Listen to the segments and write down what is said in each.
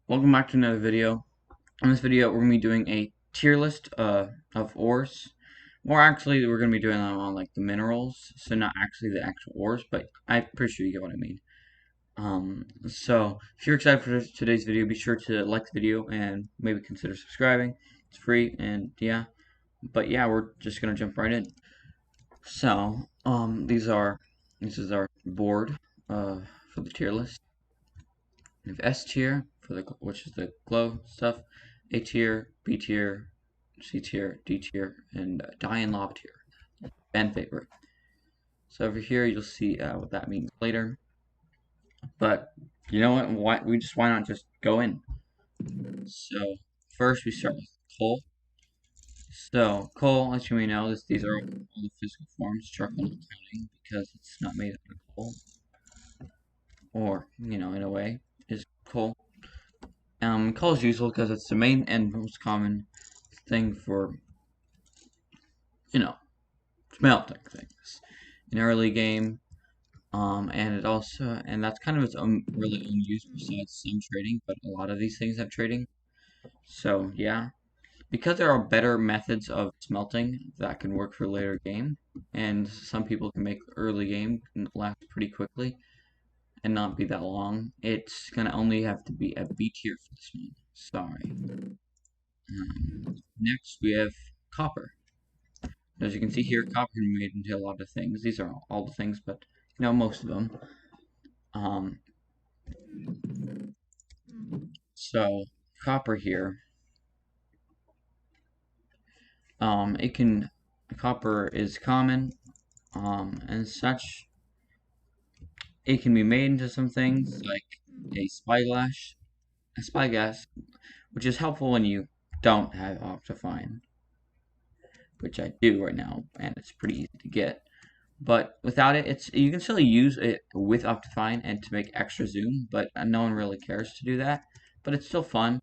Welcome back to another video. In this video, we're going to be doing a tier list of ores. More actually, we're going to be doing them on like the minerals, so not actually the actual ores, but I'm pretty sure you get what I mean. So if you're excited for today's video, be sure to like the video and maybe consider subscribing. It's free, and yeah. But yeah, we're just going to jump right in. So this is our board for the tier list. We have S tier for which is the glow stuff, A tier, B tier, C tier, D tier, and dye and lava tier. Fan favorite. So over here you'll see what that means later. But you know what? Why not just go in? So first we start with coal. So coal, as you may know, these are all the physical forms. Charcoal not counting because it's not made out of coal, or in a way, is coal. Coal is useful because it's the main and most common thing for, smelting things in early game. And that's kind of its own really own use besides some trading, but a lot of these things have trading. So yeah, because there are better methods of smelting that can work for later game, and some people can make early game last pretty quickly and not be that long. It's gonna only have to be a B tier for this one. Sorry. Next, we have copper. As you can see here, copper can be made into a lot of things. These are all the things, but most of them. Um, so copper here, copper is common, and such. It can be made into some things like a spyglass, which is helpful when you don't have Optifine, which I do right now, and it's pretty easy to get. But without it, you can still use it with Optifine and to make extra zoom, but no one really cares to do that. But it's still fun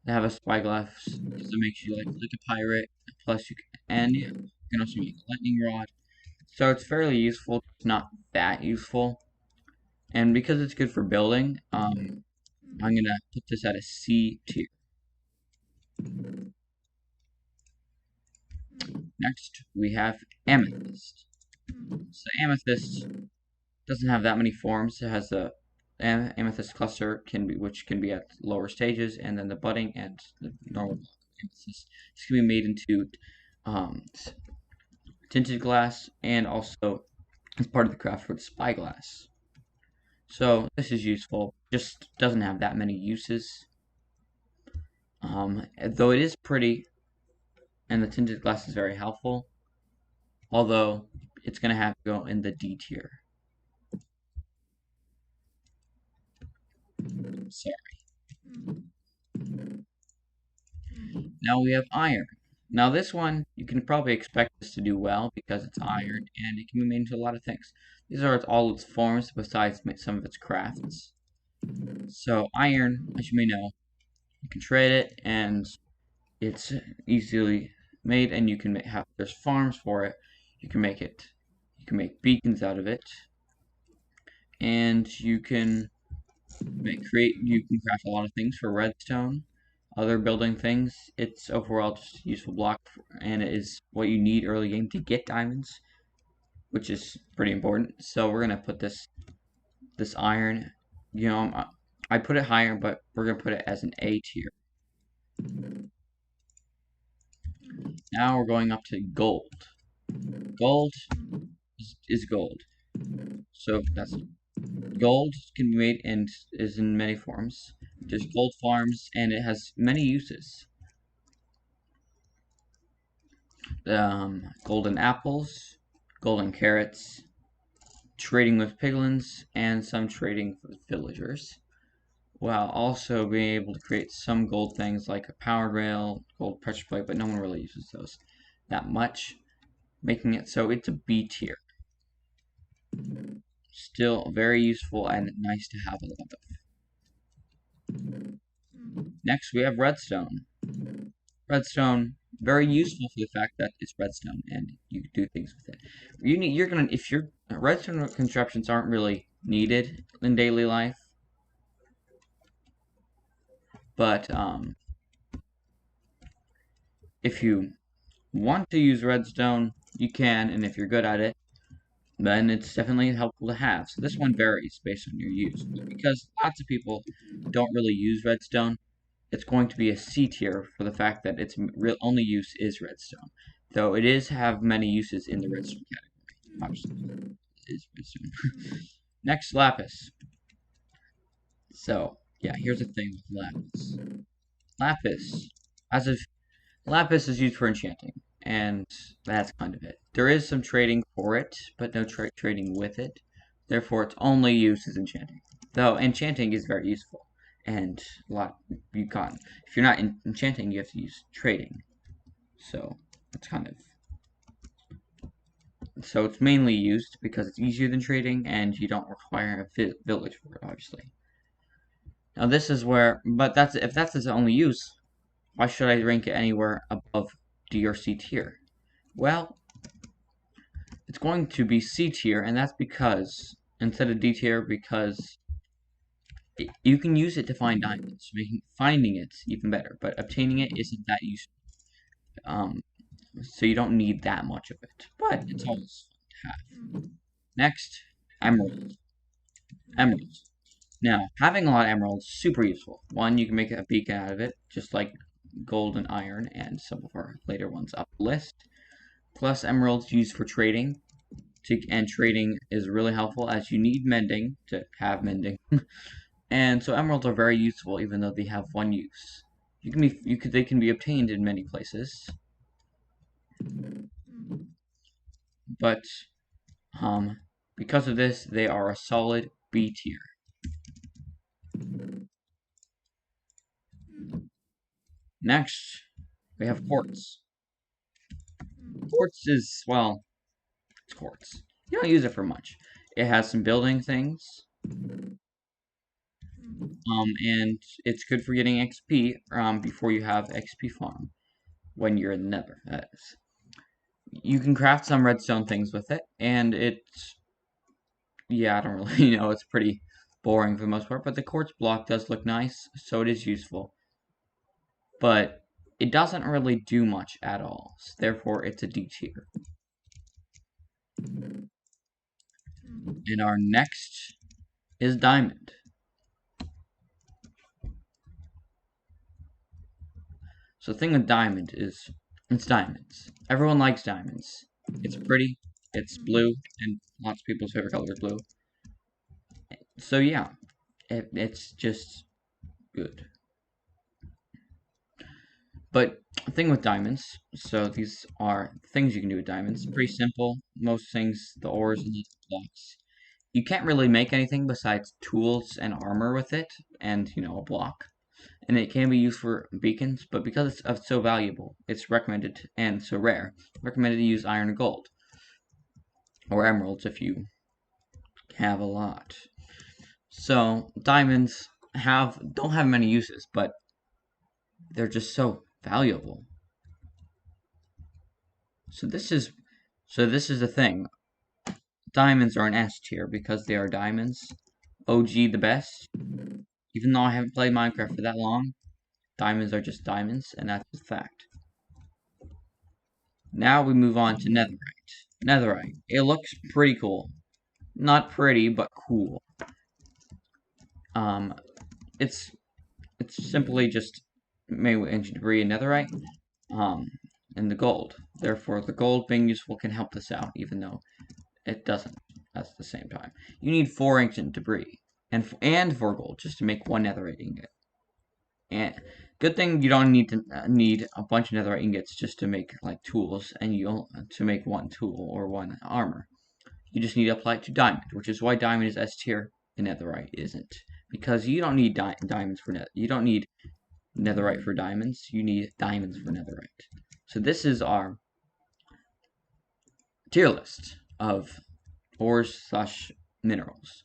to have a spyglass because it makes you like a pirate. Plus, you can also make a lightning rod. So it's fairly useful. It's not that useful, and because it's good for building, I'm gonna put this at a C tier. Next, we have Amethyst. So Amethyst doesn't have that many forms. It has the amethyst cluster which can be at lower stages, and then the budding and the normal amethyst. This can be made into tinted glass, and also as part of the craft for the spyglass. So this is useful. Just doesn't have that many uses. Though it is pretty, and the tinted glass is very helpful. Although it's gonna have to go in the D tier. Sorry. Now we have iron. Now this one, you can probably expect this to do well because it's iron and it can be made into a lot of things. These are all its forms besides some of its crafts. So iron, as you may know, you can trade it and it's easily made, and you can there's farms for it. You can make beacons out of it, and you can craft a lot of things for redstone, other building things. It's overall just a useful block, and it is what you need early game to get diamonds, which is pretty important. So we're gonna put this iron, I put it higher, but we're gonna put it as an A tier. Now we're going up to gold. Gold is gold. So that's gold can be made and is in many forms. There's gold farms, and it has many uses. Golden apples, golden carrots, trading with piglins, and some trading with villagers, while also being able to create some gold things like a power rail, gold pressure plate, but no one really uses those that much, making it so it's a B tier. Still very useful and nice to have a lot of. Next, we have redstone. Redstone, very useful for the fact that it's redstone and you can do things with it. If your redstone constructions aren't really needed in daily life, But if you want to use redstone, you can, and if you're good at it, then it's definitely helpful to have. So this one varies based on your use. But because lots of people don't really use redstone, it's going to be a C tier for the fact that its real only use is redstone. Though it is have many uses in the redstone category. Obviously, it is redstone. Next, lapis. So, yeah, here's the thing with lapis. Lapis, as of Lapis is used for enchanting, and that's kind of it. There is some trading for it, but no trading with it. Therefore, its only use is enchanting. Though enchanting is very useful, and a lot you can. If you're not enchanting, you have to use trading. So it's kind of it's mainly used because it's easier than trading, and you don't require a village for it, obviously. Now this is where, but that's if that's its only use. Why should I rank it anywhere above D or C tier? Well, it's going to be C tier, and that's because, instead of D tier, because you can use it to find diamonds, making finding it even better, but obtaining it isn't that useful. Um, so you don't need that much of it, but it's always fun to have. Next, emeralds. Emeralds. Now, having a lot of emeralds is super useful. One, you can make a beacon out of it, just like gold and iron, and some of our later ones up the list. Plus, emeralds used for trading, and trading is really helpful as you need mending to have mending. And so emeralds are very useful even though they have one use. They can be obtained in many places. But because of this, they are a solid B tier. Next, we have quartz. Quartz is, well, it's quartz. You don't use it for much. It has some building things. And it's good for getting XP before you have XP farm when you're in the nether. That is. You can craft some redstone things with it, and it's, yeah, I don't really know, it's pretty boring for the most part, but the quartz block does look nice, so it is useful. But it doesn't really do much at all, so therefore it's a D tier. And our next is diamond. So the thing with diamond is, it's diamonds. Everyone likes diamonds. It's pretty, it's blue, and lots of people's favorite color is blue. So yeah, it's just good. But the thing with diamonds, so these are things you can do with diamonds. Pretty simple. Most things, the ores and the blocks. You can't really make anything besides tools and armor with it, and a block. And it can be used for beacons, but because it's so valuable, it's recommended, and so rare, recommended to use iron and gold. Or emeralds if you have a lot. So diamonds don't have many uses, but they're just so valuable. So this is the thing. Diamonds are an S tier because they are diamonds. OG the best. Even though I haven't played Minecraft for that long, diamonds are just diamonds, and that's a fact. Now we move on to netherite. Netherite. It looks pretty cool. Not pretty, but cool. It's simply just made with ancient debris and netherite, and the gold. Therefore, the gold being useful can help this out, even though it doesn't at the same time. You need 4 ancient debris and 4 gold just to make 1 netherite ingot. And good thing you don't need a bunch of netherite ingots just to make like tools, and to make 1 tool or 1 armor. You just need to apply it to diamond, which is why diamond is S tier and netherite isn't, because you don't need diamonds for you don't need netherite for diamonds. You need diamonds for netherite. So this is our tier list of ores / minerals.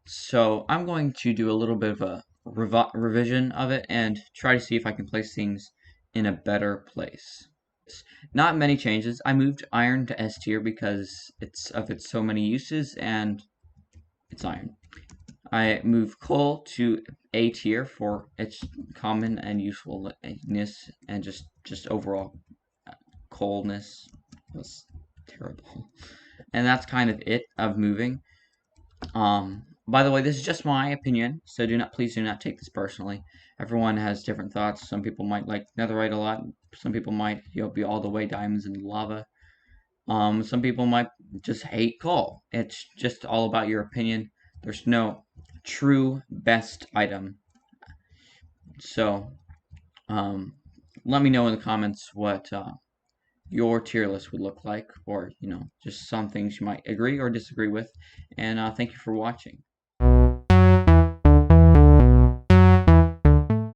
So I'm going to do a little bit of a revision of it and try to see if I can place things in a better place. Not many changes. I moved iron to S tier because it's so many uses, and it's iron. I move coal to A tier for its common and usefulness and just overall coldness. Was terrible. And that's kind of it of moving. By the way, this is just my opinion, so please do not take this personally. Everyone has different thoughts. Some people might like netherite a lot. Some people might, be all the way diamonds in lava. Some people might just hate coal. It's just all about your opinion. There's no true best item. So, let me know in the comments what your tier list would look like, or just some things you might agree or disagree with. And thank you for watching.